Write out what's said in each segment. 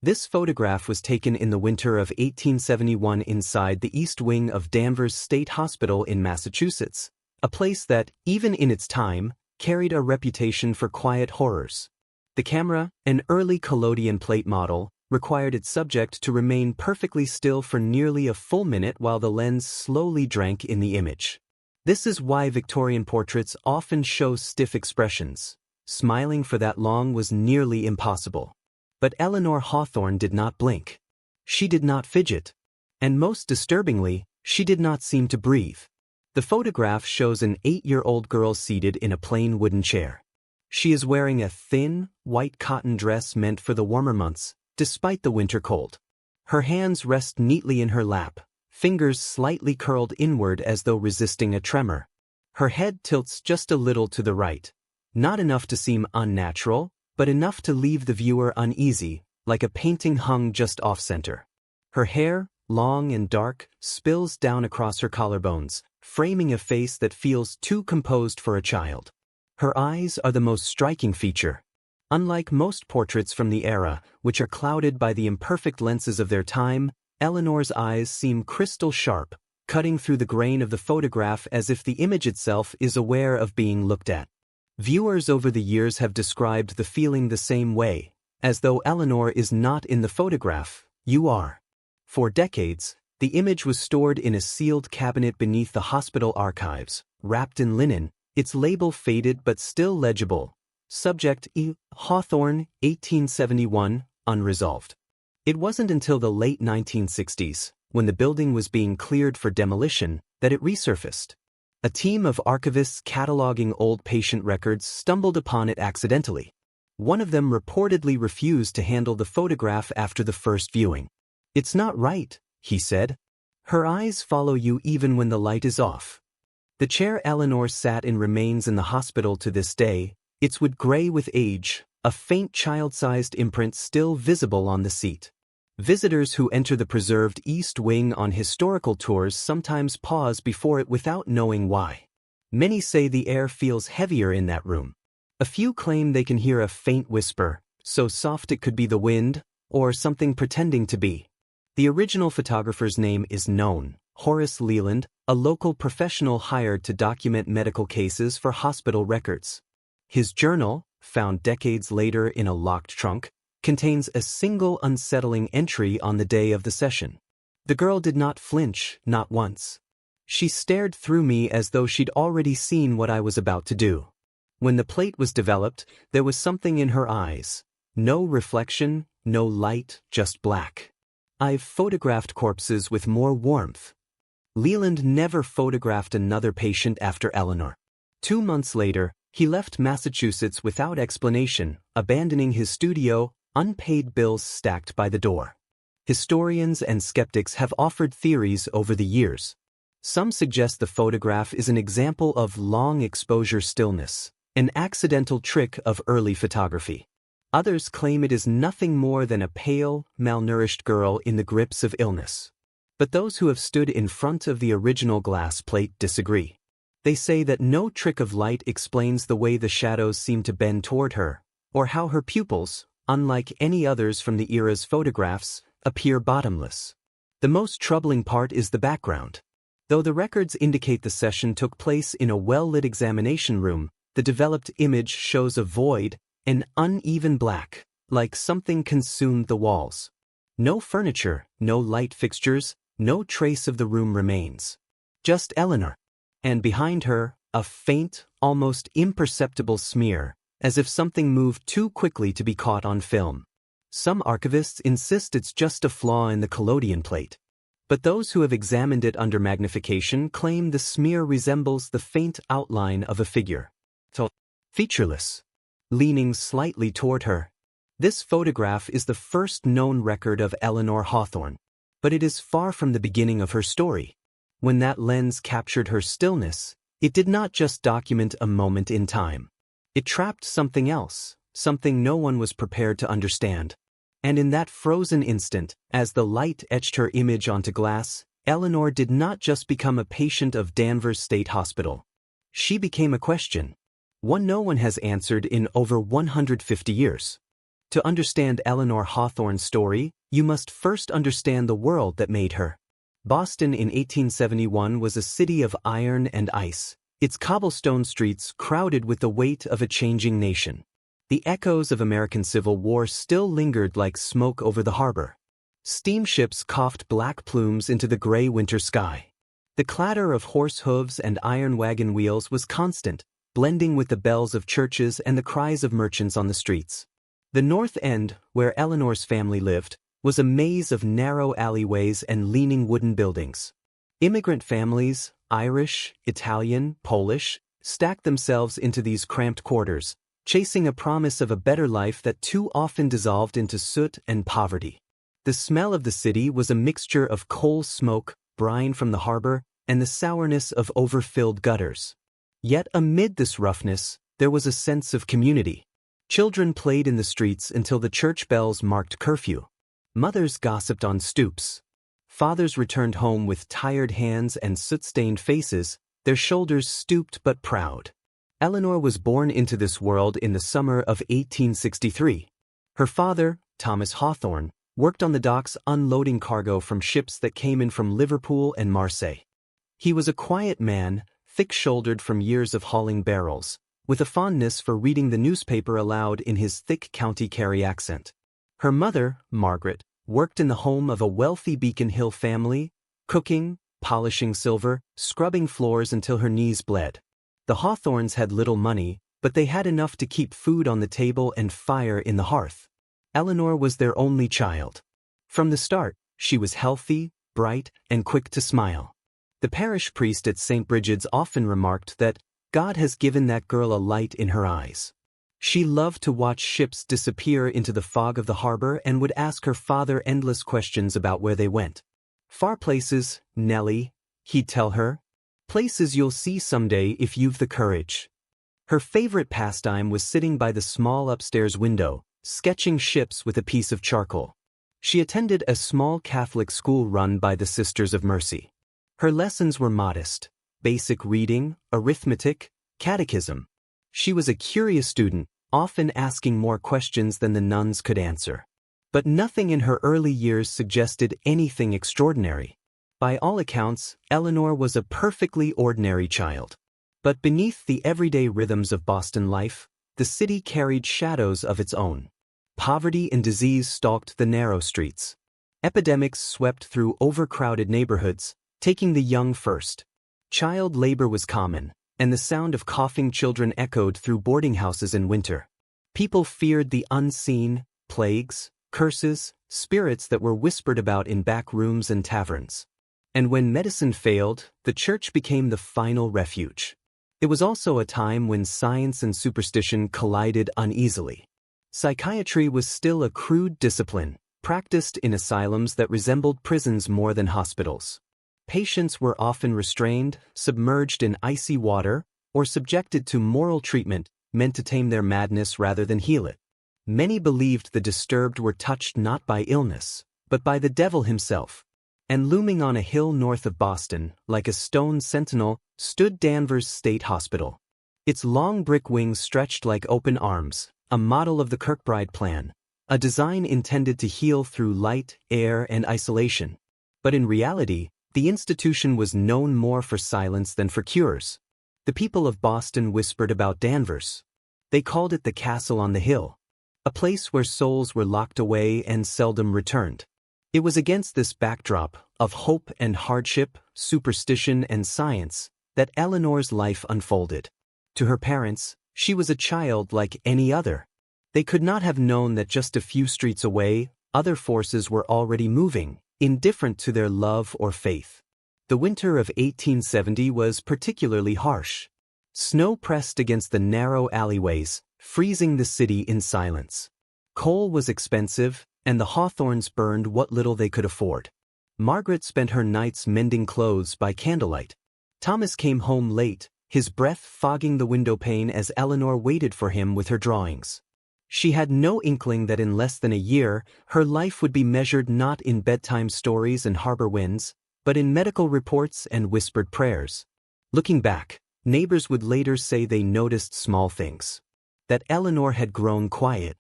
This photograph was taken in the winter of 1871 inside the East Wing of Danvers State Hospital in Massachusetts, a place that, even in its time, carried a reputation for quiet horrors. The camera, an early collodion plate model, required its subject to remain perfectly still for nearly a full minute while the lens slowly drank in the image. This is why Victorian portraits often show stiff expressions. Smiling for that long was nearly impossible. But Eleanor Hawthorne did not blink. She did not fidget. And most disturbingly, she did not seem to breathe. The photograph shows an 8-year-old girl seated in a plain wooden chair. She is wearing a thin, white cotton dress meant for the warmer months, despite the winter cold. Her hands rest neatly in her lap, fingers slightly curled inward as though resisting a tremor. Her head tilts just a little to the right, not enough to seem unnatural, but enough to leave the viewer uneasy, like a painting hung just off-center. Her hair, long and dark, spills down across her collarbones, framing a face that feels too composed for a child. Her eyes are the most striking feature. Unlike most portraits from the era, which are clouded by the imperfect lenses of their time, Eleanor's eyes seem crystal sharp, cutting through the grain of the photograph as if the image itself is aware of being looked at. Viewers over the years have described the feeling the same way, as though Eleanor is not in the photograph, you are. For decades, the image was stored in a sealed cabinet beneath the hospital archives, wrapped in linen, its label faded but still legible. Subject E. Hawthorne, 1871, unresolved. It wasn't until the late 1960s, when the building was being cleared for demolition, that it resurfaced. A team of archivists cataloging old patient records stumbled upon it accidentally. One of them reportedly refused to handle the photograph after the first viewing. "It's not right," he said. "Her eyes follow you even when the light is off." The chair Eleanor sat in remains in the hospital to this day, its wood gray with age, a faint child-sized imprint still visible on the seat. Visitors who enter the preserved East Wing on historical tours sometimes pause before it without knowing why. Many say the air feels heavier in that room. A few claim they can hear a faint whisper, so soft it could be the wind, or something pretending to be. The original photographer's name is known, Horace Leland, a local professional hired to document medical cases for hospital records. His journal, found decades later in a locked trunk, contains a single unsettling entry on the day of the session. The girl did not flinch, not once. She stared through me as though she'd already seen what I was about to do. When the plate was developed, there was something in her eyes. No reflection, no light, just black. I've photographed corpses with more warmth. Leland never photographed another patient after Eleanor. 2 months later, he left Massachusetts without explanation, abandoning his studio, unpaid bills stacked by the door. Historians and skeptics have offered theories over the years. Some suggest the photograph is an example of long exposure stillness, an accidental trick of early photography. Others claim it is nothing more than a pale, malnourished girl in the grips of illness. But those who have stood in front of the original glass plate disagree. They say that no trick of light explains the way the shadows seem to bend toward her, or how her pupils, unlike any others from the era's photographs, appear bottomless. The most troubling part is the background. Though the records indicate the session took place in a well-lit examination room, the developed image shows a void, an uneven black, like something consumed the walls. No furniture, no light fixtures, no trace of the room remains. Just Eleanor. And behind her, a faint, almost imperceptible smear, as if something moved too quickly to be caught on film. Some archivists insist it's just a flaw in the collodion plate. But those who have examined it under magnification claim the smear resembles the faint outline of a figure. Featureless. Leaning slightly toward her. This photograph is the first known record of Eleanor Hawthorne. But it is far from the beginning of her story. When that lens captured her stillness, it did not just document a moment in time. It trapped something else, something no one was prepared to understand. And in that frozen instant, as the light etched her image onto glass, Eleanor did not just become a patient of Danvers State Hospital. She became a question. One no one has answered in over 150 years. To understand Eleanor Hawthorne's story, you must first understand the world that made her. Boston in 1871 was a city of iron and ice, its cobblestone streets crowded with the weight of a changing nation. The echoes of American Civil War still lingered like smoke over the harbor. Steamships coughed black plumes into the gray winter sky. The clatter of horse hooves and iron wagon wheels was constant, blending with the bells of churches and the cries of merchants on the streets. The North End, where Eleanor's family lived, was a maze of narrow alleyways and leaning wooden buildings. Immigrant families, Irish, Italian, Polish, stacked themselves into these cramped quarters, chasing a promise of a better life that too often dissolved into soot and poverty. The smell of the city was a mixture of coal smoke, brine from the harbor, and the sourness of overfilled gutters. Yet amid this roughness, there was a sense of community. Children played in the streets until the church bells marked curfew. Mothers gossiped on stoops. Fathers returned home with tired hands and soot-stained faces, their shoulders stooped but proud. Eleanor was born into this world in the summer of 1863. Her father, Thomas Hawthorne, worked on the docks unloading cargo from ships that came in from Liverpool and Marseille. He was a quiet man, thick-shouldered from years of hauling barrels, with a fondness for reading the newspaper aloud in his thick County Kerry accent. Her mother, Margaret, worked in the home of a wealthy Beacon Hill family, cooking, polishing silver, scrubbing floors until her knees bled. The Hawthornes had little money, but they had enough to keep food on the table and fire in the hearth. Eleanor was their only child. From the start, she was healthy, bright, and quick to smile. The parish priest at St. Brigid's often remarked that God has given that girl a light in her eyes. She loved to watch ships disappear into the fog of the harbor and would ask her father endless questions about where they went. Far places, Nellie, he'd tell her. Places you'll see someday if you've the courage. Her favorite pastime was sitting by the small upstairs window, sketching ships with a piece of charcoal. She attended a small Catholic school run by the Sisters of Mercy. Her lessons were modest: basic reading, arithmetic, catechism. She was a curious student, often asking more questions than the nuns could answer. But nothing in her early years suggested anything extraordinary. By all accounts, Eleanor was a perfectly ordinary child. But beneath the everyday rhythms of Boston life, the city carried shadows of its own. Poverty and disease stalked the narrow streets. Epidemics swept through overcrowded neighborhoods, taking the young first. Child labor was common, and the sound of coughing children echoed through boarding houses in winter. People feared the unseen, plagues, curses, spirits that were whispered about in back rooms and taverns. And when medicine failed, the church became the final refuge. It was also a time when science and superstition collided uneasily. Psychiatry was still a crude discipline, practiced in asylums that resembled prisons more than hospitals. Patients were often restrained, submerged in icy water, or subjected to moral treatment meant to tame their madness rather than heal it. Many believed the disturbed were touched not by illness, but by the devil himself. And looming on a hill north of Boston, like a stone sentinel, stood Danvers State Hospital. Its long brick wings stretched like open arms, a model of the Kirkbride plan, a design intended to heal through light, air, and isolation. But in reality, the institution was known more for silence than for cures. The people of Boston whispered about Danvers. They called it the castle on the hill, a place where souls were locked away and seldom returned. It was against this backdrop of hope and hardship, superstition and science, that Eleanor's life unfolded. To her parents, she was a child like any other. They could not have known that just a few streets away, other forces were already moving, indifferent to their love or faith. The winter of 1870 was particularly harsh. Snow pressed against the narrow alleyways, freezing the city in silence. Coal was expensive, and the Hawthornes burned what little they could afford. Margaret spent her nights mending clothes by candlelight. Thomas came home late, his breath fogging the window pane as Eleanor waited for him with her drawings. She had no inkling that in less than a year, her life would be measured not in bedtime stories and harbor winds, but in medical reports and whispered prayers. Looking back, neighbors would later say they noticed small things. That Eleanor had grown quiet.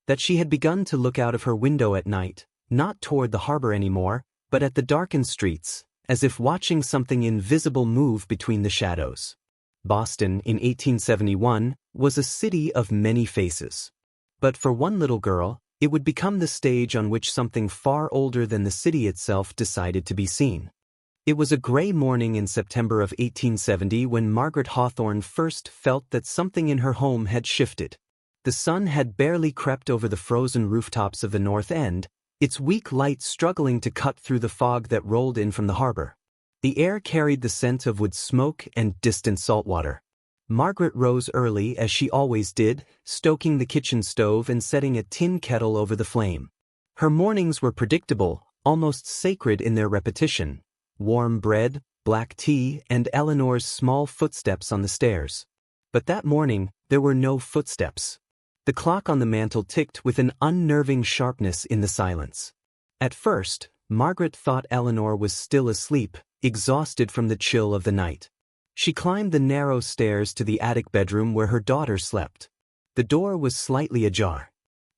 that she had begun to look out of her window at night, not toward the harbor anymore, but at the darkened streets, as if watching something invisible move between the shadows. Boston, in 1871, was a city of many faces. But for one little girl, it would become the stage on which something far older than the city itself decided to be seen. It was a gray morning in September of 1870 when Margaret Hawthorne first felt that something in her home had shifted. The sun had barely crept over the frozen rooftops of the North End, its weak light struggling to cut through the fog that rolled in from the harbor. The air carried the scent of wood smoke and distant saltwater. Margaret rose early, as she always did, stoking the kitchen stove and setting a tin kettle over the flame. Her mornings were predictable, almost sacred in their repetition. Warm bread, black tea, and Eleanor's small footsteps on the stairs. But that morning, there were no footsteps. The clock on the mantel ticked with an unnerving sharpness in the silence. At first, Margaret thought Eleanor was still asleep, exhausted from the chill of the night. She climbed the narrow stairs to the attic bedroom where her daughter slept. The door was slightly ajar.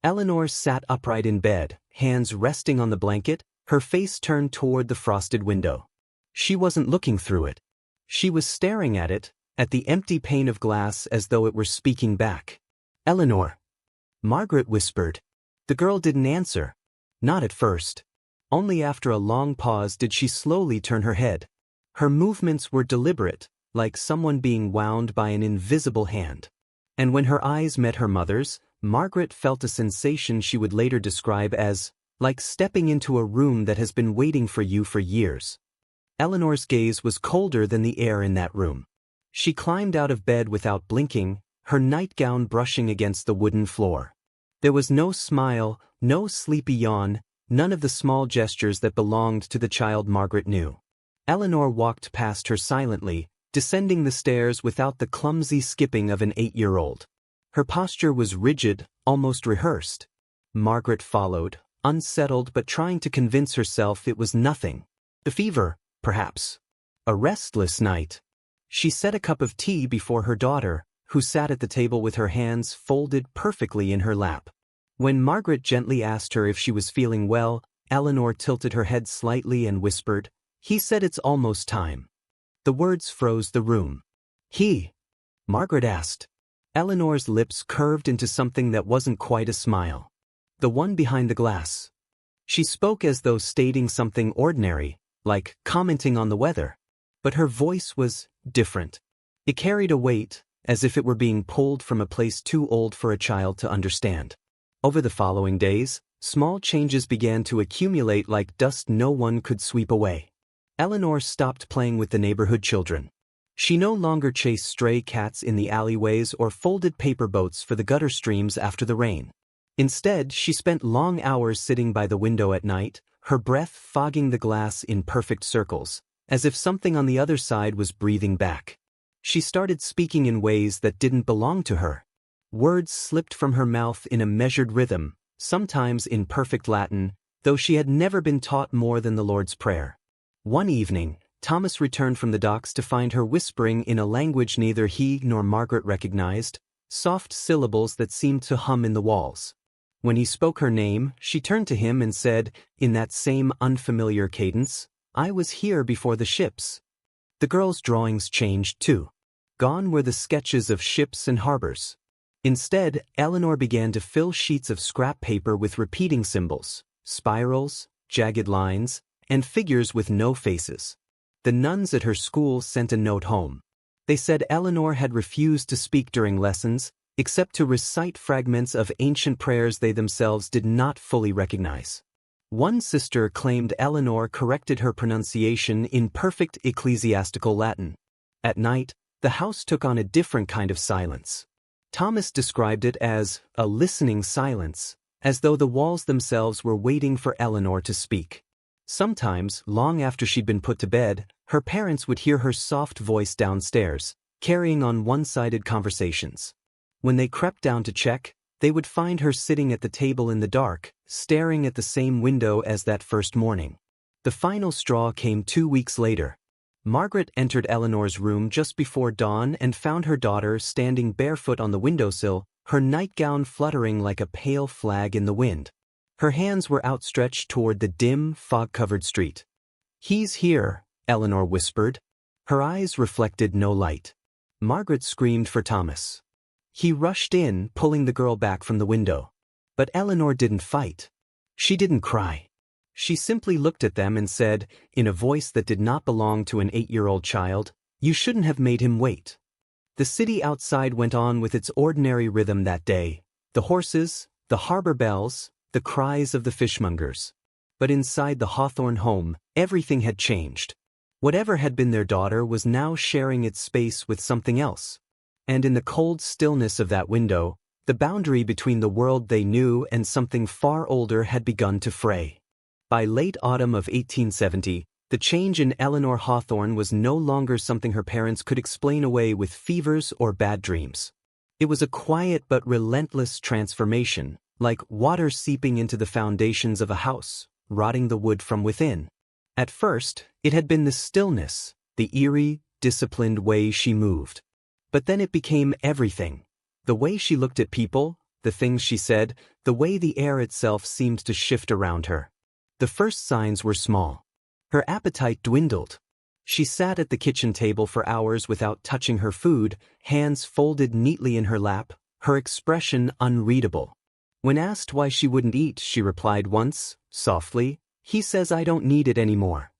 Eleanor sat upright in bed, hands resting on the blanket, her face turned toward the frosted window. She wasn't looking through it. She was staring at it, at the empty pane of glass, as though it were speaking back. "Eleanor," Margaret whispered. The girl didn't answer. Not at first. Only after a long pause did she slowly turn her head. Her movements were deliberate, like someone being wound by an invisible hand. And when her eyes met her mother's, Margaret felt a sensation she would later describe as, like stepping into a room that has been waiting for you for years. Eleanor's gaze was colder than the air in that room. She climbed out of bed without blinking, her nightgown brushing against the wooden floor. There was no smile, no sleepy yawn, none of the small gestures that belonged to the child Margaret knew. Eleanor walked past her silently, descending the stairs without the clumsy skipping of an 8-year-old. Her posture was rigid, almost rehearsed. Margaret followed, unsettled but trying to convince herself it was nothing. The fever, perhaps. A restless night. She set a cup of tea before her daughter, who sat at the table with her hands folded perfectly in her lap. When Margaret gently asked her if she was feeling well, Eleanor tilted her head slightly and whispered, "He said it's almost time." The words froze the room. "He?" Margaret asked. Eleanor's lips curved into something that wasn't quite a smile. "The one behind the glass." She spoke as though stating something ordinary, like commenting on the weather. But her voice was different. It carried a weight, as if it were being pulled from a place too old for a child to understand. Over the following days, small changes began to accumulate like dust no one could sweep away. Eleanor stopped playing with the neighborhood children. She no longer chased stray cats in the alleyways or folded paper boats for the gutter streams after the rain. Instead, she spent long hours sitting by the window at night, her breath fogging the glass in perfect circles, as if something on the other side was breathing back. She started speaking in ways that didn't belong to her. Words slipped from her mouth in a measured rhythm, sometimes in perfect Latin, though she had never been taught more than the Lord's Prayer. One evening, Thomas returned from the docks to find her whispering in a language neither he nor Margaret recognized, soft syllables that seemed to hum in the walls. When he spoke her name, she turned to him and said, in that same unfamiliar cadence, "I was here before the ships." The girl's drawings changed too. Gone were the sketches of ships and harbors. Instead, Eleanor began to fill sheets of scrap paper with repeating symbols, spirals, jagged lines, and figures with no faces. The nuns at her school sent a note home. They said Eleanor had refused to speak during lessons, except to recite fragments of ancient prayers they themselves did not fully recognize. One sister claimed Eleanor corrected her pronunciation in perfect ecclesiastical Latin. At night, the house took on a different kind of silence. Thomas described it as a listening silence, as though the walls themselves were waiting for Eleanor to speak. Sometimes, long after she'd been put to bed, her parents would hear her soft voice downstairs, carrying on one-sided conversations. When they crept down to check, they would find her sitting at the table in the dark, staring at the same window as that first morning. The final straw came 2 weeks later. Margaret entered Eleanor's room just before dawn and found her daughter standing barefoot on the windowsill, her nightgown fluttering like a pale flag in the wind. Her hands were outstretched toward the dim, fog-covered street. "He's here," Eleanor whispered. Her eyes reflected no light. Margaret screamed for Thomas. He rushed in, pulling the girl back from the window. But Eleanor didn't fight. She didn't cry. She simply looked at them and said, in a voice that did not belong to an 8-year-old child, "You shouldn't have made him wait." The city outside went on with its ordinary rhythm that day. The horses, the harbor bells, the cries of the fishmongers. But inside the Hawthorne home, everything had changed. Whatever had been their daughter was now sharing its space with something else. And in the cold stillness of that window, the boundary between the world they knew and something far older had begun to fray. By late autumn of 1870, the change in Eleanor Hawthorne was no longer something her parents could explain away with fevers or bad dreams. It was a quiet but relentless transformation, like water seeping into the foundations of a house, rotting the wood from within. At first, it had been the stillness, the eerie, disciplined way she moved. But then it became everything. The way she looked at people, the things she said, the way the air itself seemed to shift around her. The first signs were small. Her appetite dwindled. She sat at the kitchen table for hours without touching her food, hands folded neatly in her lap, her expression unreadable. When asked why she wouldn't eat, she replied once, softly, "He says I don't need it anymore."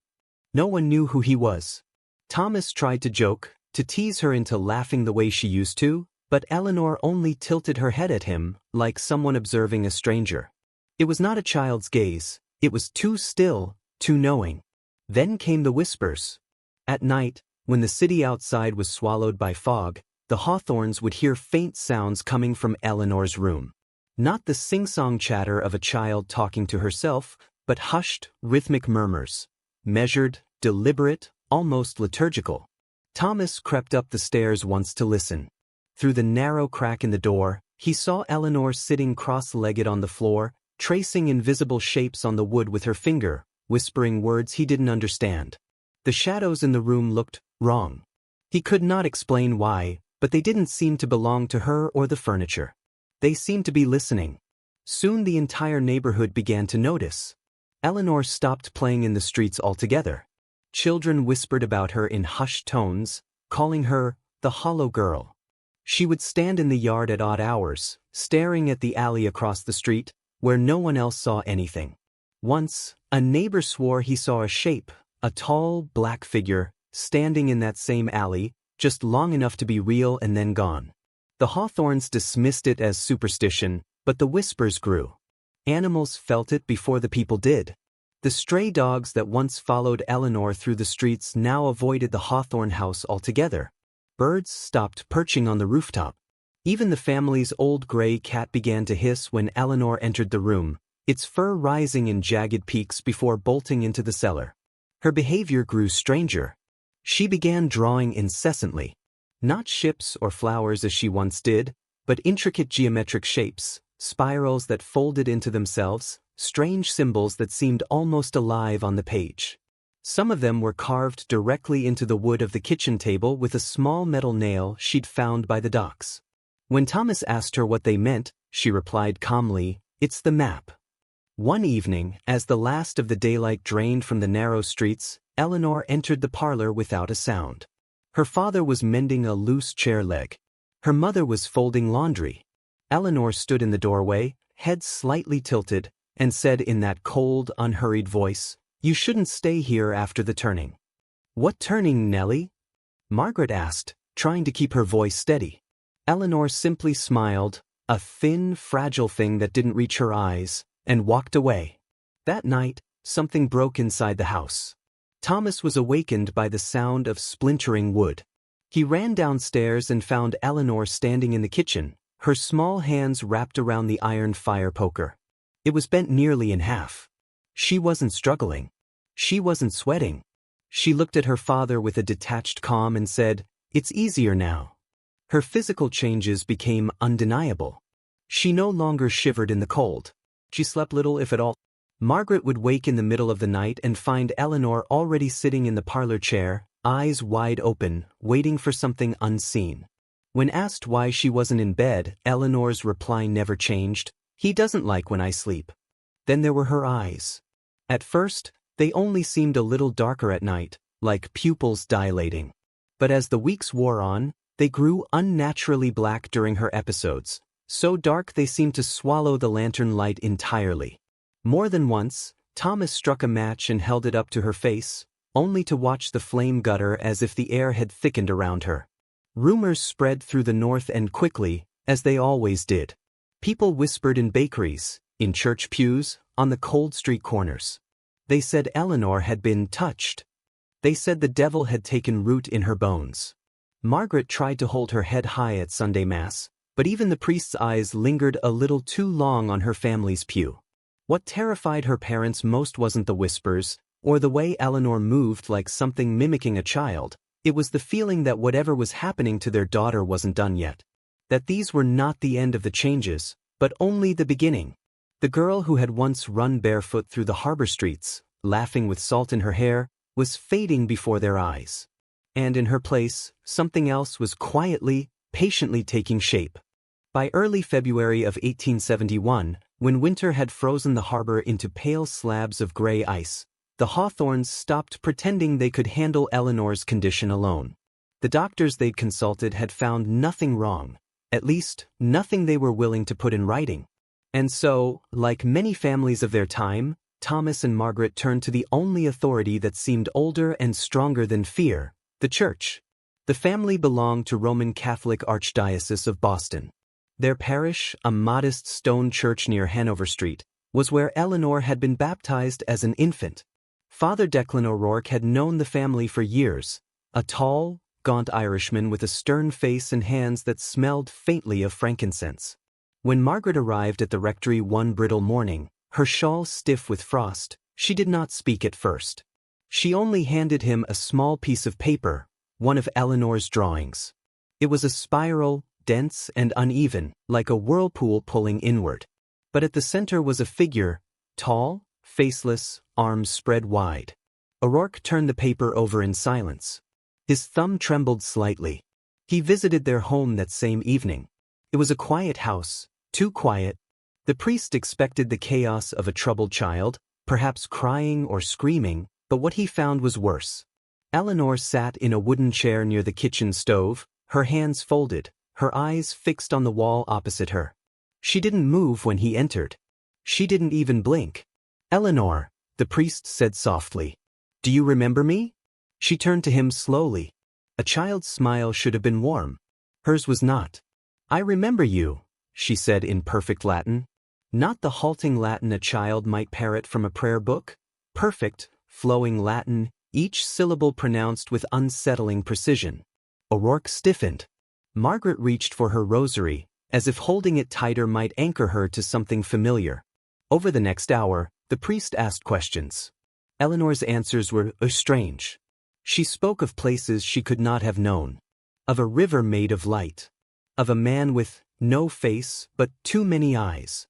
No one knew who he was. Thomas tried to joke, to tease her into laughing the way she used to, but Eleanor only tilted her head at him, like someone observing a stranger. It was not a child's gaze. It was too still, too knowing. Then came the whispers. At night, when the city outside was swallowed by fog, the Hawthorns would hear faint sounds coming from Eleanor's room. Not the sing-song chatter of a child talking to herself, but hushed, rhythmic murmurs. Measured, deliberate, almost liturgical. Thomas crept up the stairs once to listen. Through the narrow crack in the door, he saw Eleanor sitting cross-legged on the floor, tracing invisible shapes on the wood with her finger, whispering words he didn't understand. The shadows in the room looked wrong. He could not explain why, but they didn't seem to belong to her or the furniture. They seemed to be listening. Soon the entire neighborhood began to notice. Eleanor stopped playing in the streets altogether. Children whispered about her in hushed tones, calling her the hollow girl. She would stand in the yard at odd hours, staring at the alley across the street, where no one else saw anything. Once, a neighbor swore he saw a shape, a tall, black figure, standing in that same alley, just long enough to be real and then gone. The Hawthorns dismissed it as superstition, but the whispers grew. Animals felt it before the people did. The stray dogs that once followed Eleanor through the streets now avoided the Hawthorne house altogether. Birds stopped perching on the rooftop. Even the family's old gray cat began to hiss when Eleanor entered the room, its fur rising in jagged peaks before bolting into the cellar. Her behavior grew stranger. She began drawing incessantly. Not ships or flowers as she once did, but intricate geometric shapes, spirals that folded into themselves, strange symbols that seemed almost alive on the page. Some of them were carved directly into the wood of the kitchen table with a small metal nail she'd found by the docks. When Thomas asked her what they meant, she replied calmly, "It's the map." One evening, as the last of the daylight drained from the narrow streets, Eleanor entered the parlor without a sound. Her father was mending a loose chair leg. Her mother was folding laundry. Eleanor stood in the doorway, head slightly tilted, and said in that cold, unhurried voice, "You shouldn't stay here after the turning." "What turning, Nellie?" Margaret asked, trying to keep her voice steady. Eleanor simply smiled, a thin, fragile thing that didn't reach her eyes, and walked away. That night, something broke inside the house. Thomas was awakened by the sound of splintering wood. He ran downstairs and found Eleanor standing in the kitchen, her small hands wrapped around the iron fire poker. It was bent nearly in half. She wasn't struggling. She wasn't sweating. She looked at her father with a detached calm and said, "It's easier now." Her physical changes became undeniable. She no longer shivered in the cold. She slept little, if at all. Margaret would wake in the middle of the night and find Eleanor already sitting in the parlor chair, eyes wide open, waiting for something unseen. When asked why she wasn't in bed, Eleanor's reply never changed: "He doesn't like when I sleep." Then there were her eyes. At first, they only seemed a little darker at night, like pupils dilating. But as the weeks wore on, they grew unnaturally black during her episodes, so dark they seemed to swallow the lantern light entirely. More than once, Thomas struck a match and held it up to her face, only to watch the flame gutter as if the air had thickened around her. Rumors spread through the North End quickly, as they always did. People whispered in bakeries, in church pews, on the cold street corners. They said Eleanor had been touched. They said the devil had taken root in her bones. Margaret tried to hold her head high at Sunday Mass, but even the priest's eyes lingered a little too long on her family's pew. What terrified her parents most wasn't the whispers, or the way Eleanor moved like something mimicking a child. It was the feeling that whatever was happening to their daughter wasn't done yet. That these were not the end of the changes, but only the beginning. The girl who had once run barefoot through the harbor streets, laughing with salt in her hair, was fading before their eyes. And in her place, something else was quietly, patiently taking shape. By early February of 1871, when winter had frozen the harbor into pale slabs of gray ice, the Hawthorns stopped pretending they could handle Eleanor's condition alone. The doctors they'd consulted had found nothing wrong, at least, nothing they were willing to put in writing. And so, like many families of their time, Thomas and Margaret turned to the only authority that seemed older and stronger than fear: the church. The family belonged to Roman Catholic Archdiocese of Boston. Their parish, a modest stone church near Hanover Street, was where Eleanor had been baptized as an infant. Father Declan O'Rourke had known the family for years, a tall, gaunt Irishman with a stern face and hands that smelled faintly of frankincense. When Margaret arrived at the rectory one brittle morning, her shawl stiff with frost, she did not speak at first. She only handed him a small piece of paper, one of Eleanor's drawings. It was a spiral, dense and uneven, like a whirlpool pulling inward. But at the center was a figure, tall, faceless, arms spread wide. O'Rourke turned the paper over in silence. His thumb trembled slightly. He visited their home that same evening. It was a quiet house, too quiet. The priest expected the chaos of a troubled child, perhaps crying or screaming, but what he found was worse. Eleanor sat in a wooden chair near the kitchen stove, her hands folded, her eyes fixed on the wall opposite her. She didn't move when he entered. She didn't even blink. "Eleanor," the priest said softly. "Do you remember me?" She turned to him slowly. A child's smile should have been warm. Hers was not. "I remember you," she said in perfect Latin. Not the halting Latin a child might parrot from a prayer book. Perfect, flowing Latin, each syllable pronounced with unsettling precision. O'Rourke stiffened. Margaret reached for her rosary, as if holding it tighter might anchor her to something familiar. Over the next hour, the priest asked questions. Eleanor's answers were strange. She spoke of places she could not have known. Of a river made of light. Of a man with no face but too many eyes.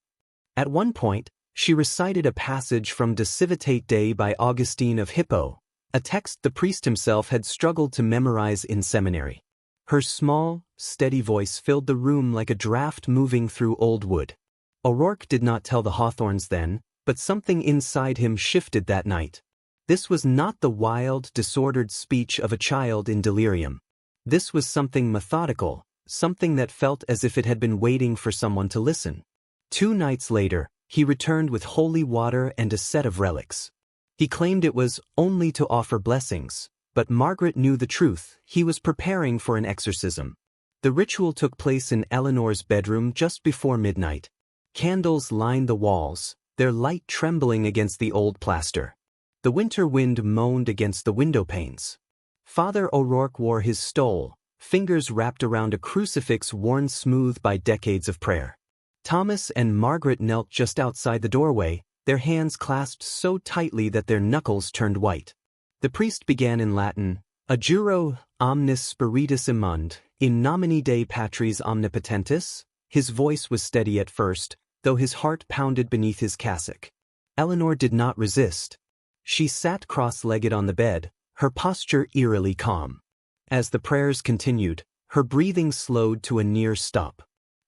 At one point, she recited a passage from De Civitate Dei by Augustine of Hippo, a text the priest himself had struggled to memorize in seminary. Her small, steady voice filled the room like a draft moving through old wood. O'Rourke did not tell the Hawthorns then, but something inside him shifted that night. This was not the wild, disordered speech of a child in delirium. This was something methodical, something that felt as if it had been waiting for someone to listen. 2 nights later, he returned with holy water and a set of relics. He claimed it was only to offer blessings, but Margaret knew the truth: he was preparing for an exorcism. The ritual took place in Eleanor's bedroom just before midnight. Candles lined the walls, their light trembling against the old plaster. The winter wind moaned against the window panes. Father O'Rourke wore his stole, fingers wrapped around a crucifix worn smooth by decades of prayer. Thomas and Margaret knelt just outside the doorway, their hands clasped so tightly that their knuckles turned white. The priest began in Latin, "Adjuro omnis spiritus immundi, in nomine Dei Patris omnipotentis." His voice was steady at first, though his heart pounded beneath his cassock. Eleanor did not resist. She sat cross-legged on the bed, her posture eerily calm. As the prayers continued, her breathing slowed to a near stop.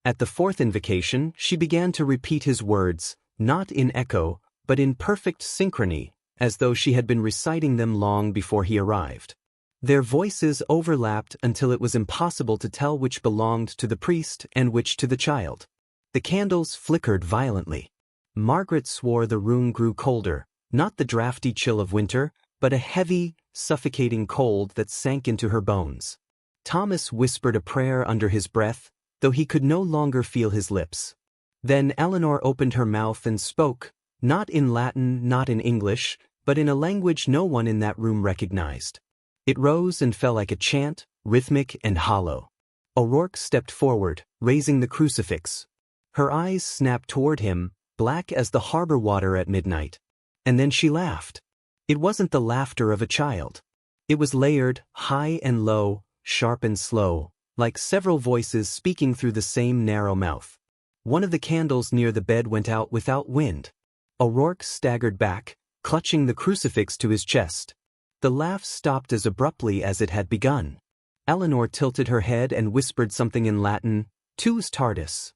At the fourth invocation, she began to repeat his words, not in echo, but in perfect synchrony, as though she had been reciting them long before he arrived. Their voices overlapped until it was impossible to tell which belonged to the priest and which to the child. The candles flickered violently. Margaret swore the room grew colder, not the drafty chill of winter, but a heavy, suffocating cold that sank into her bones. Thomas whispered a prayer under his breath, though he could no longer feel his lips. Then Eleanor opened her mouth and spoke, not in Latin, not in English, but in a language no one in that room recognized. It rose and fell like a chant, rhythmic and hollow. O'Rourke stepped forward, raising the crucifix. Her eyes snapped toward him, black as the harbor water at midnight. And then she laughed. It wasn't the laughter of a child. It was layered, high and low, sharp and slow, like several voices speaking through the same narrow mouth. One of the candles near the bed went out without wind. O'Rourke staggered back, clutching the crucifix to his chest. The laugh stopped as abruptly as it had begun. Eleanor tilted her head and whispered something in Latin, "Tuus tardis."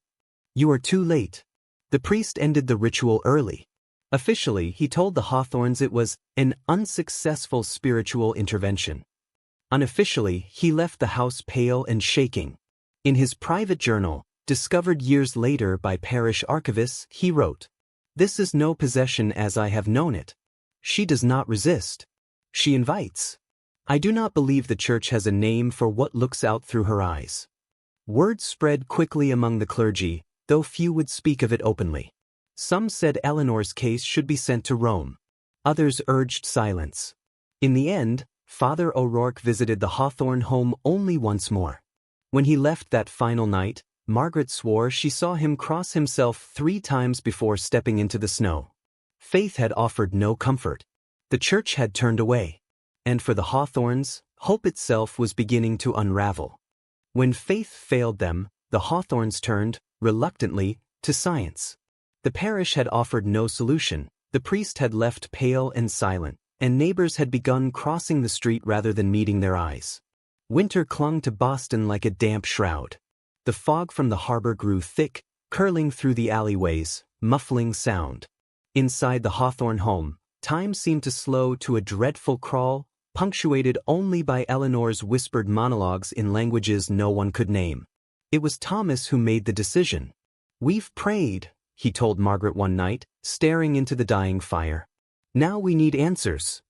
"You are too late." The priest ended the ritual early. Officially, he told the Hawthorns it was an unsuccessful spiritual intervention. Unofficially, he left the house pale and shaking. In his private journal, discovered years later by parish archivists, he wrote, "This is no possession as I have known it. She does not resist. She invites. I do not believe the church has a name for what looks out through her eyes." Word spread quickly among the clergy, though few would speak of it openly. Some said Eleanor's case should be sent to Rome. Others urged silence. In the end, Father O'Rourke visited the Hawthorne home only once more. When he left that final night, Margaret swore she saw him cross himself 3 times before stepping into the snow. Faith had offered no comfort. The church had turned away. And for the Hawthorns, hope itself was beginning to unravel. When faith failed them, the Hawthorns turned, reluctantly, to science. The parish had offered no solution, the priest had left pale and silent, and neighbors had begun crossing the street rather than meeting their eyes. Winter clung to Boston like a damp shroud. The fog from the harbor grew thick, curling through the alleyways, muffling sound. Inside the Hawthorne home, time seemed to slow to a dreadful crawl, punctuated only by Eleanor's whispered monologues in languages no one could name. It was Thomas who made the decision. "We've prayed," he told Margaret one night, staring into the dying fire. "Now we need answers."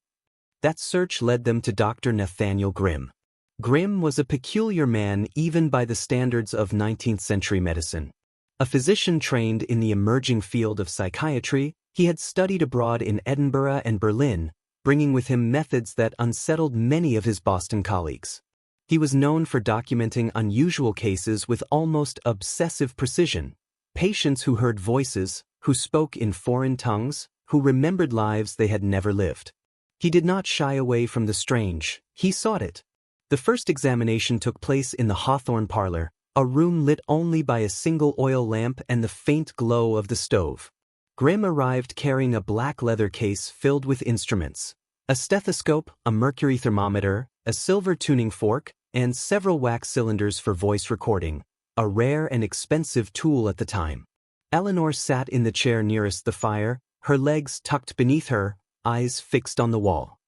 That search led them to Dr. Nathaniel Grimm. Grimm was a peculiar man even by the standards of 19th-century medicine. A physician trained in the emerging field of psychiatry, he had studied abroad in Edinburgh and Berlin, bringing with him methods that unsettled many of his Boston colleagues. He was known for documenting unusual cases with almost obsessive precision, patients who heard voices, who spoke in foreign tongues, who remembered lives they had never lived. He did not shy away from the strange, he sought it. The first examination took place in the Hawthorne parlor, a room lit only by a single oil lamp and the faint glow of the stove. Grimm arrived carrying a black leather case filled with instruments, a stethoscope, a mercury thermometer, a silver tuning fork, and several wax cylinders for voice recording, a rare and expensive tool at the time. Eleanor sat in the chair nearest the fire, her legs tucked beneath her, eyes fixed on the wall.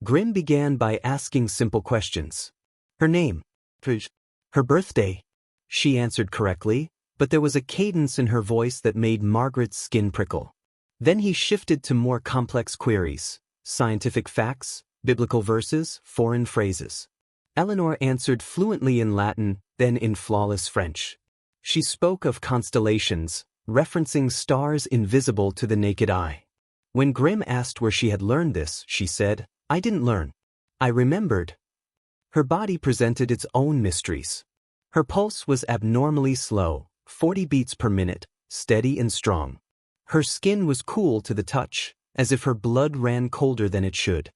Grimm began by asking simple questions. Her name, her birthday. She answered correctly, but there was a cadence in her voice that made Margaret's skin prickle. Then he shifted to more complex queries, scientific facts, biblical verses, foreign phrases. Eleanor answered fluently in Latin, then in flawless French. She spoke of constellations, referencing stars invisible to the naked eye. When Grimm asked where she had learned this, she said, "I didn't learn. I remembered." Her body presented its own mysteries. Her pulse was abnormally slow, 40 beats per minute, steady and strong. Her skin was cool to the touch, as if her blood ran colder than it should.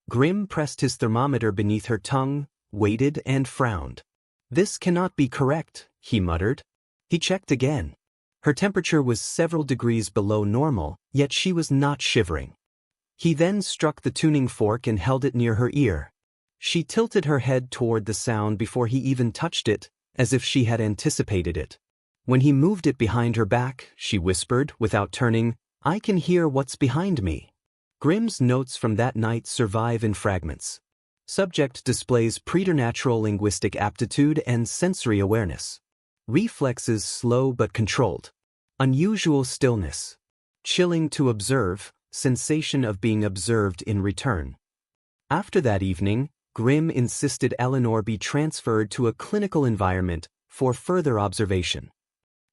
Grimm pressed his thermometer beneath her tongue, waited and frowned. "This cannot be correct," he muttered. He checked again. Her temperature was several degrees below normal, yet she was not shivering. He then struck the tuning fork and held it near her ear. She tilted her head toward the sound before he even touched it, as if she had anticipated it. When he moved it behind her back, she whispered, without turning, "I can hear what's behind me." Grimm's notes from that night survive in fragments. Subject displays preternatural linguistic aptitude and sensory awareness. Reflexes slow but controlled. Unusual stillness. Chilling to observe, sensation of being observed in return. After that evening, Grimm insisted Eleanor be transferred to a clinical environment for further observation.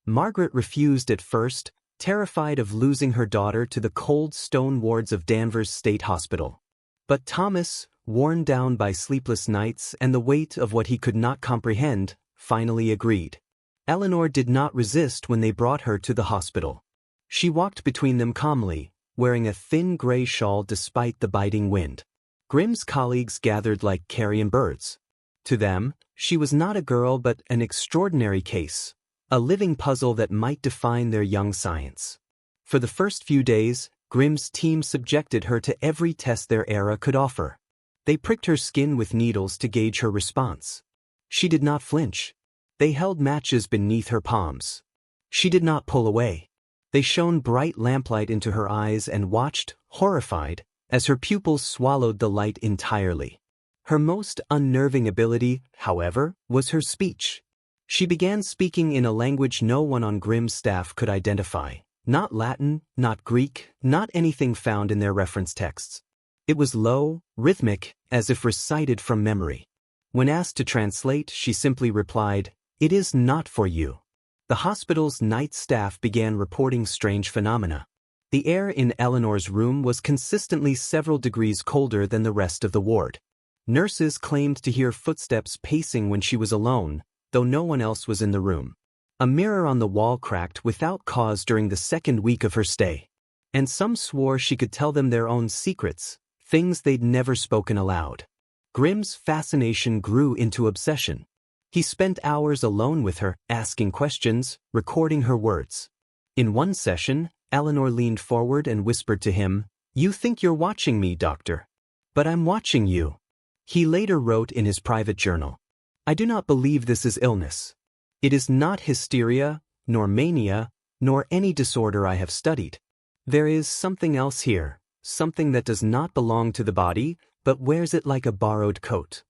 Margaret refused at first, terrified of losing her daughter to the cold stone wards of Danvers State Hospital. But Thomas, worn down by sleepless nights and the weight of what he could not comprehend, finally agreed. Eleanor did not resist when they brought her to the hospital. She walked between them calmly, wearing a thin gray shawl despite the biting wind. Grimm's colleagues gathered like carrion birds. To them, she was not a girl but an extraordinary case, a living puzzle that might define their young science. For the first few days, Grimm's team subjected her to every test their era could offer. They pricked her skin with needles to gauge her response. She did not flinch. They held matches beneath her palms. She did not pull away. They shone bright lamplight into her eyes and watched, horrified, as her pupils swallowed the light entirely. Her most unnerving ability, however, was her speech. She began speaking in a language no one on Grimm's staff could identify. Not Latin, not Greek, not anything found in their reference texts. It was low, rhythmic, as if recited from memory. When asked to translate, she simply replied, "It is not for you." The hospital's night staff began reporting strange phenomena. The air in Eleanor's room was consistently several degrees colder than the rest of the ward. Nurses claimed to hear footsteps pacing when she was alone, though no one else was in the room. A mirror on the wall cracked without cause during the second week of her stay. And some swore she could tell them their own secrets, things they'd never spoken aloud. Grimm's fascination grew into obsession. He spent hours alone with her, asking questions, recording her words. In one session, Eleanor leaned forward and whispered to him, "You think you're watching me, doctor. But I'm watching you." He later wrote in his private journal, "I do not believe this is illness. It is not hysteria, nor mania, nor any disorder I have studied. There is something else here, something that does not belong to the body, but wears it like a borrowed coat."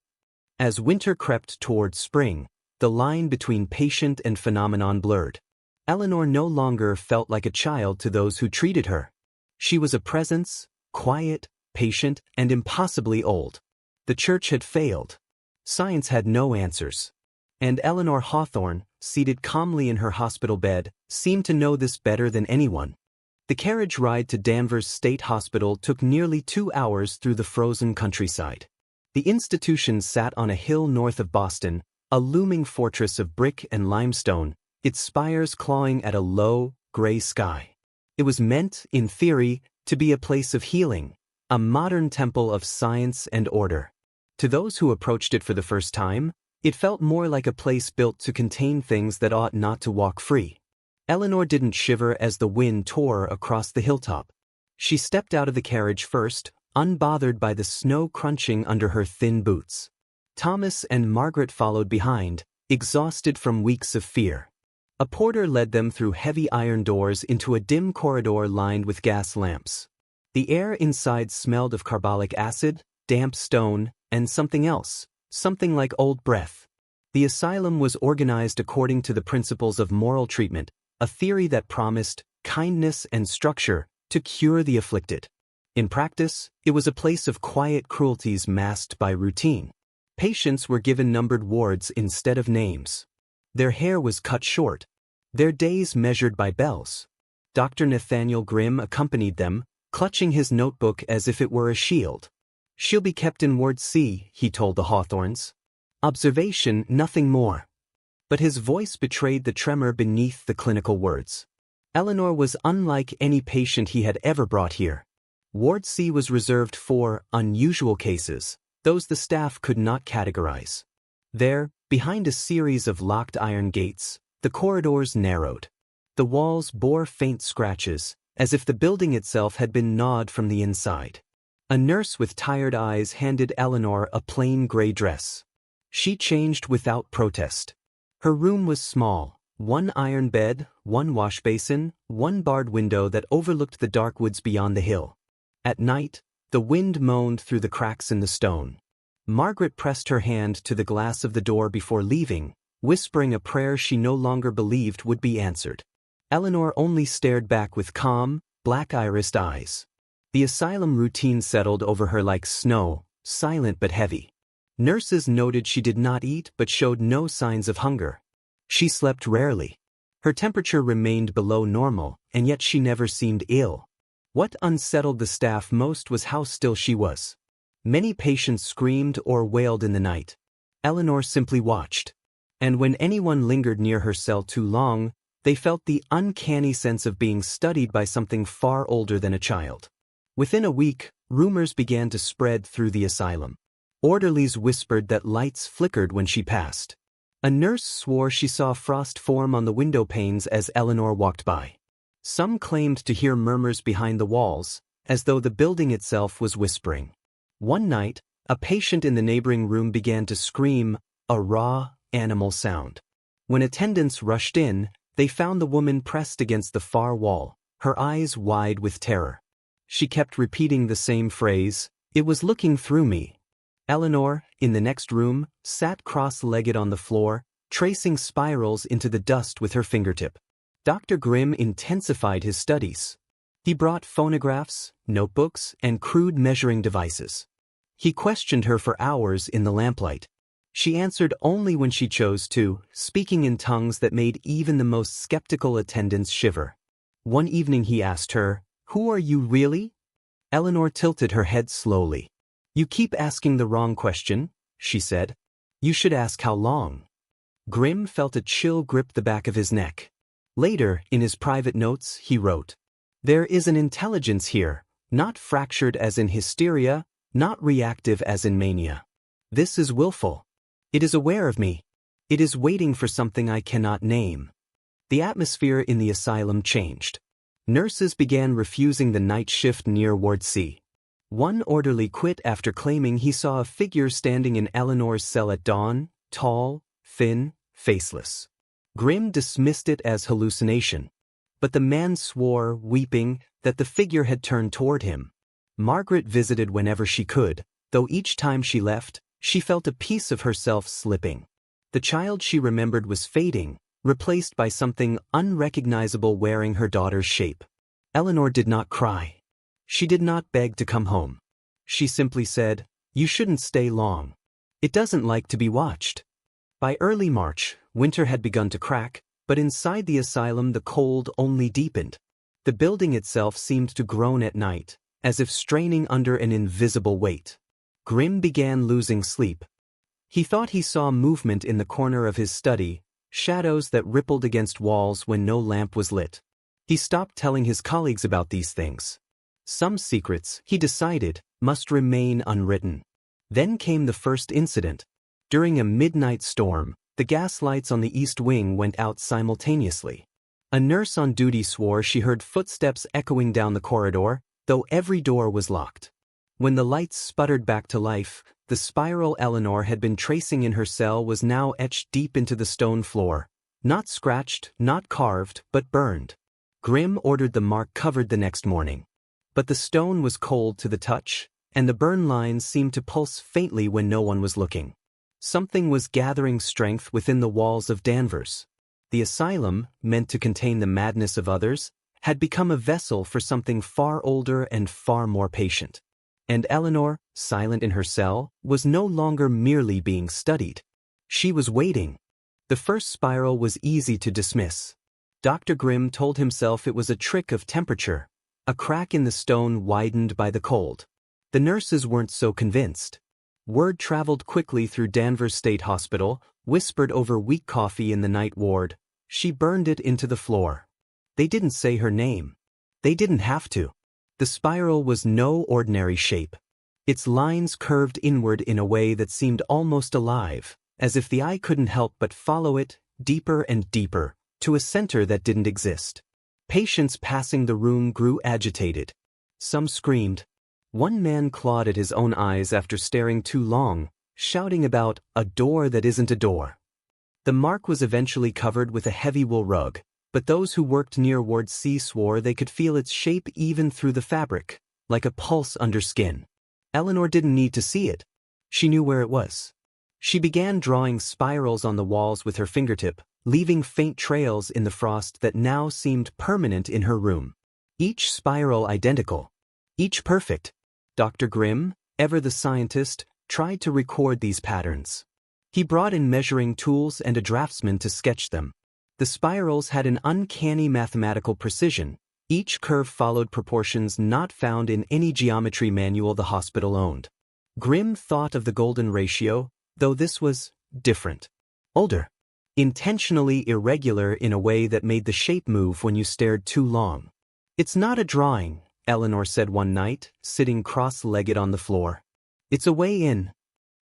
As winter crept toward spring, the line between patient and phenomenon blurred. Eleanor no longer felt like a child to those who treated her. She was a presence, quiet, patient, and impossibly old. The church had failed. Science had no answers. And Eleanor Hawthorne, seated calmly in her hospital bed, seemed to know this better than anyone. The carriage ride to Danvers State Hospital took nearly 2 hours through the frozen countryside. The institution sat on a hill north of Boston, a looming fortress of brick and limestone, its spires clawing at a low, gray sky. It was meant, in theory, to be a place of healing, a modern temple of science and order. To those who approached it for the first time, it felt more like a place built to contain things that ought not to walk free. Eleanor didn't shiver as the wind tore across the hilltop. She stepped out of the carriage first, unbothered by the snow crunching under her thin boots. Thomas and Margaret followed behind, exhausted from weeks of fear. A porter led them through heavy iron doors into a dim corridor lined with gas lamps. The air inside smelled of carbolic acid, damp stone, and something else, something like old breath. The asylum was organized according to the principles of moral treatment, a theory that promised kindness and structure to cure the afflicted. In practice, it was a place of quiet cruelties masked by routine. Patients were given numbered wards instead of names. Their hair was cut short. Their days measured by bells. Dr. Nathaniel Grimm accompanied them, clutching his notebook as if it were a shield. "She'll be kept in Ward C," he told the Hawthorns. "Observation, nothing more." But his voice betrayed the tremor beneath the clinical words. Eleanor was unlike any patient he had ever brought here. Ward C was reserved for unusual cases, those the staff could not categorize. There, behind a series of locked iron gates, the corridors narrowed. The walls bore faint scratches, as if the building itself had been gnawed from the inside. A nurse with tired eyes handed Eleanor a plain gray dress. She changed without protest. Her room was small, one iron bed, one wash basin, one barred window that overlooked the dark woods beyond the hill. At night, the wind moaned through the cracks in the stone. Margaret pressed her hand to the glass of the door before leaving, whispering a prayer she no longer believed would be answered. Eleanor only stared back with calm, black-irised eyes. The asylum routine settled over her like snow, silent but heavy. Nurses noted she did not eat but showed no signs of hunger. She slept rarely. Her temperature remained below normal, and yet she never seemed ill. What unsettled the staff most was how still she was. Many patients screamed or wailed in the night. Eleanor simply watched. And when anyone lingered near her cell too long, they felt the uncanny sense of being studied by something far older than a child. Within a week, rumors began to spread through the asylum. Orderlies whispered that lights flickered when she passed. A nurse swore she saw frost form on the window panes as Eleanor walked by. Some claimed to hear murmurs behind the walls, as though the building itself was whispering. One night, a patient in the neighboring room began to scream, a raw, animal sound. When attendants rushed in, they found the woman pressed against the far wall, her eyes wide with terror. She kept repeating the same phrase, "It was looking through me." Eleanor, in the next room, sat cross-legged on the floor, tracing spirals into the dust with her fingertip. Dr. Grimm intensified his studies. He brought phonographs, notebooks, and crude measuring devices. He questioned her for hours in the lamplight. She answered only when she chose to, speaking in tongues that made even the most skeptical attendants shiver. One evening he asked her, "Who are you really?" Eleanor tilted her head slowly. "You keep asking the wrong question," she said. "You should ask how long." Grimm felt a chill grip the back of his neck. Later, in his private notes, he wrote, "There is an intelligence here, not fractured as in hysteria, not reactive as in mania. This is willful. It is aware of me. It is waiting for something I cannot name." The atmosphere in the asylum changed. Nurses began refusing the night shift near Ward C. One orderly quit after claiming he saw a figure standing in Eleanor's cell at dawn, tall, thin, faceless. Grimm dismissed it as hallucination. But the man swore, weeping, that the figure had turned toward him. Margaret visited whenever she could, though each time she left, she felt a piece of herself slipping. The child she remembered was fading, replaced by something unrecognizable wearing her daughter's shape. Eleanor did not cry. She did not beg to come home. She simply said, "You shouldn't stay long. It doesn't like to be watched." By early March, winter had begun to crack, but inside the asylum the cold only deepened. The building itself seemed to groan at night, as if straining under an invisible weight. Grimm began losing sleep. He thought he saw movement in the corner of his study, shadows that rippled against walls when no lamp was lit. He stopped telling his colleagues about these things. Some secrets, he decided, must remain unwritten. Then came the first incident. During a midnight storm, the gas lights on the East Wing went out simultaneously. A nurse on duty swore she heard footsteps echoing down the corridor, though every door was locked. When the lights sputtered back to life, the spiral Eleanor had been tracing in her cell was now etched deep into the stone floor. Not scratched, not carved, but burned. Grimm ordered the mark covered the next morning. But the stone was cold to the touch, and the burn lines seemed to pulse faintly when no one was looking. Something was gathering strength within the walls of Danvers. The asylum, meant to contain the madness of others, had become a vessel for something far older and far more patient. And Eleanor, silent in her cell, was no longer merely being studied. She was waiting. The first spiral was easy to dismiss. Dr. Grimm told himself it was a trick of temperature. A crack in the stone widened by the cold. The nurses weren't so convinced. Word traveled quickly through Danvers State Hospital, whispered over weak coffee in the night ward. She burned it into the floor. They didn't say her name. They didn't have to. The spiral was no ordinary shape. Its lines curved inward in a way that seemed almost alive, as if the eye couldn't help but follow it, deeper and deeper, to a center that didn't exist. Patients passing the room grew agitated. Some screamed. One man clawed at his own eyes after staring too long, shouting about a door that isn't a door. The mark was eventually covered with a heavy wool rug, but those who worked near Ward C swore they could feel its shape even through the fabric, like a pulse under skin. Eleanor didn't need to see it. She knew where it was. She began drawing spirals on the walls with her fingertip, leaving faint trails in the frost that now seemed permanent in her room. Each spiral identical. Each perfect. Dr. Grimm, ever the scientist, tried to record these patterns. He brought in measuring tools and a draftsman to sketch them. The spirals had an uncanny mathematical precision. Each curve followed proportions not found in any geometry manual the hospital owned. Grimm thought of the golden ratio, though this was different. Older. Intentionally irregular in a way that made the shape move when you stared too long. "It's not a drawing," Eleanor said one night, sitting cross-legged on the floor. "It's a way in."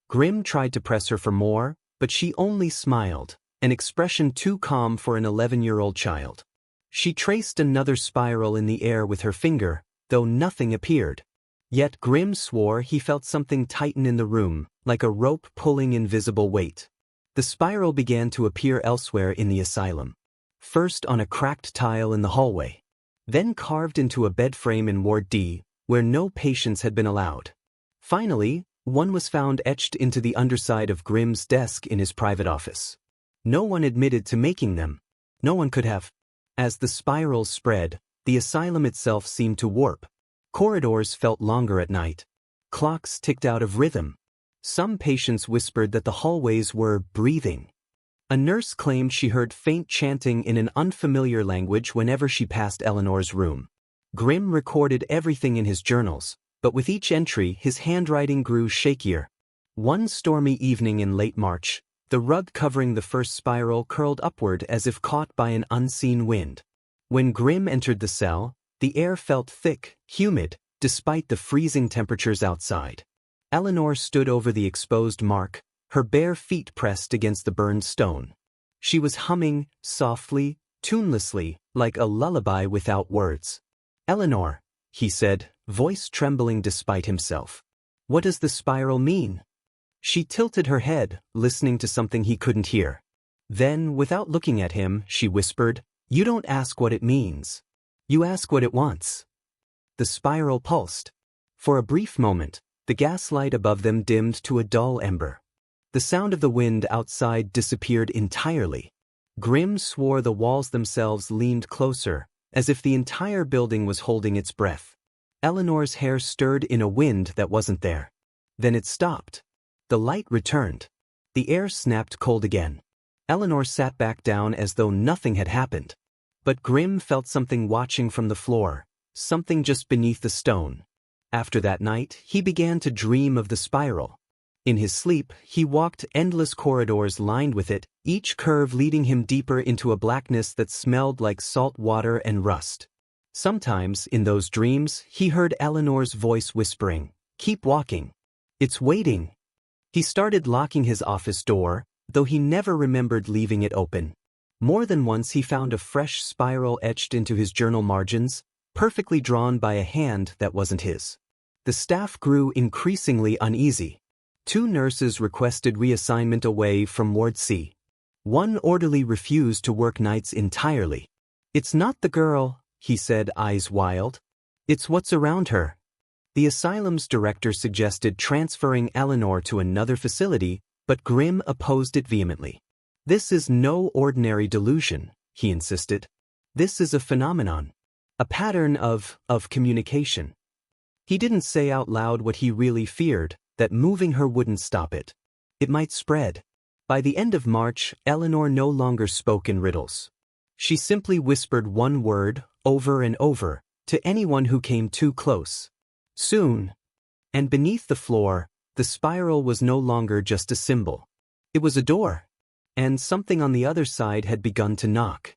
Grimm tried to press her for more, but she only smiled, an expression too calm for an 11-year-old child. She traced another spiral in the air with her finger, though nothing appeared. Yet Grimm swore he felt something tighten in the room, like a rope pulling invisible weight. The spiral began to appear elsewhere in the asylum. First on a cracked tile in the hallway. Then carved into a bed frame in Ward D, where no patients had been allowed. Finally, one was found etched into the underside of Grimm's desk in his private office. No one admitted to making them. No one could have. As the spirals spread, the asylum itself seemed to warp. Corridors felt longer at night. Clocks ticked out of rhythm. Some patients whispered that the hallways were breathing. A nurse claimed she heard faint chanting in an unfamiliar language whenever she passed Eleanor's room. Grimm recorded everything in his journals, but with each entry his handwriting grew shakier. One stormy evening in late March, the rug covering the first spiral curled upward as if caught by an unseen wind. When Grimm entered the cell, the air felt thick, humid, despite the freezing temperatures outside. Eleanor stood over the exposed mark, her bare feet pressed against the burned stone. She was humming, softly, tunelessly, like a lullaby without words. "Eleanor," he said, voice trembling despite himself. "What does the spiral mean?" She tilted her head, listening to something he couldn't hear. Then, without looking at him, she whispered, "You don't ask what it means. You ask what it wants." The spiral pulsed. For a brief moment, the gaslight above them dimmed to a dull ember. The sound of the wind outside disappeared entirely. Grimm swore the walls themselves leaned closer, as if the entire building was holding its breath. Eleanor's hair stirred in a wind that wasn't there. Then it stopped. The light returned. The air snapped cold again. Eleanor sat back down as though nothing had happened. But Grimm felt something watching from the floor, something just beneath the stone. After that night, he began to dream of the spiral. In his sleep, he walked endless corridors lined with it, each curve leading him deeper into a blackness that smelled like salt water and rust. Sometimes, in those dreams, he heard Eleanor's voice whispering, "Keep walking. It's waiting." He started locking his office door, though he never remembered leaving it open. More than once he found a fresh spiral etched into his journal margins, perfectly drawn by a hand that wasn't his. The staff grew increasingly uneasy. 2 nurses requested reassignment away from Ward C. One orderly refused to work nights entirely. "It's not the girl," he said, eyes wild. "It's what's around her." The asylum's director suggested transferring Eleanor to another facility, but Grimm opposed it vehemently. "This is no ordinary delusion," he insisted. "This is a phenomenon. A pattern of communication." He didn't say out loud what he really feared, that moving her wouldn't stop it. It might spread. By the end of March, Eleanor no longer spoke in riddles. She simply whispered one word, over and over, to anyone who came too close. "Soon." And beneath the floor, the spiral was no longer just a symbol. It was a door. And something on the other side had begun to knock.